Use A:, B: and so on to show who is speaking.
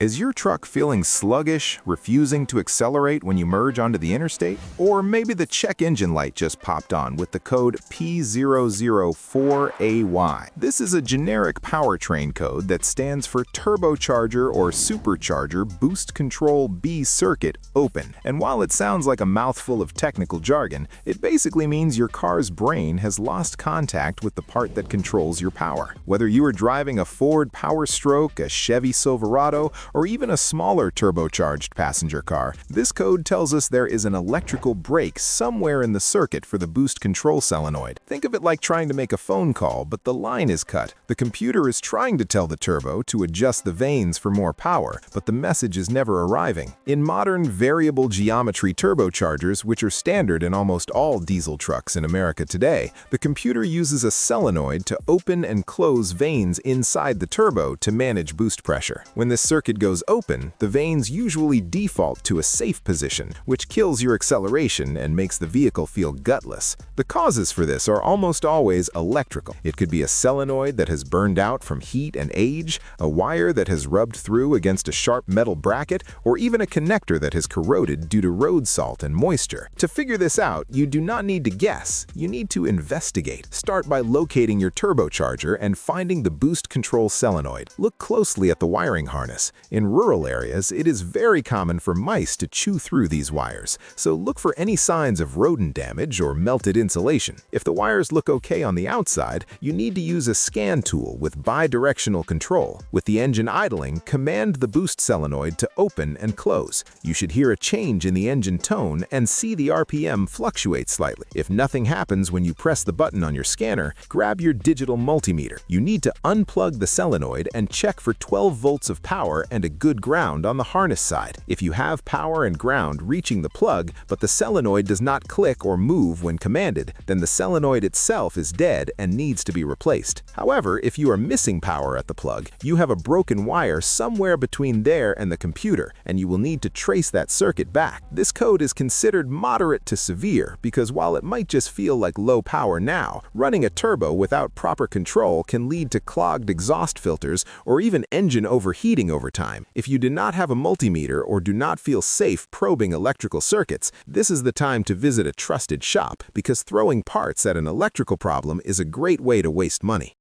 A: Is your truck feeling sluggish, refusing to accelerate when you merge onto the interstate? Or maybe the check engine light just popped on with the code P004A. This is a generic powertrain code that stands for turbocharger or supercharger boost control B circuit open. And while it sounds like a mouthful of technical jargon, it basically means your car's brain has lost contact with the part that controls your power. Whether you are driving a Ford Powerstroke, a Chevy Silverado, or even a smaller turbocharged passenger car, this code tells us there is an electrical break somewhere in the circuit for the boost control solenoid. Think of it like trying to make a phone call, but the line is cut. The computer is trying to tell the turbo to adjust the vanes for more power, but the message is never arriving. In modern variable geometry turbochargers, which are standard in almost all diesel trucks in America today, the computer uses a solenoid to open and close vanes inside the turbo to manage boost pressure. When this circuit goes open, the vanes usually default to a safe position, which kills your acceleration and makes the vehicle feel gutless. The causes for this are almost always electrical. It could be a solenoid that has burned out from heat and age, a wire that has rubbed through against a sharp metal bracket, or even a connector that has corroded due to road salt and moisture. To figure this out, you do not need to guess. You need to investigate. Start by locating your turbocharger and finding the boost control solenoid. Look closely at the wiring harness. In rural areas, it is very common for mice to chew through these wires, so look for any signs of rodent damage or melted insulation. If the wires look okay on the outside, you need to use a scan tool with bidirectional control. With the engine idling, command the boost solenoid to open and close. You should hear a change in the engine tone and see the RPM fluctuate slightly. If nothing happens when you press the button on your scanner, grab your digital multimeter. You need to unplug the solenoid and check for 12 volts of power and a good ground on the harness side. If you have power and ground reaching the plug, but the solenoid does not click or move when commanded, then the solenoid itself is dead and needs to be replaced. However, if you are missing power at the plug, you have a broken wire somewhere between there and the computer, and you will need to trace that circuit back. This code is considered moderate to severe because while it might just feel like low power now, running a turbo without proper control can lead to clogged exhaust filters or even engine overheating over time. If you do not have a multimeter or do not feel safe probing electrical circuits, this is the time to visit a trusted shop because throwing parts at an electrical problem is a great way to waste money.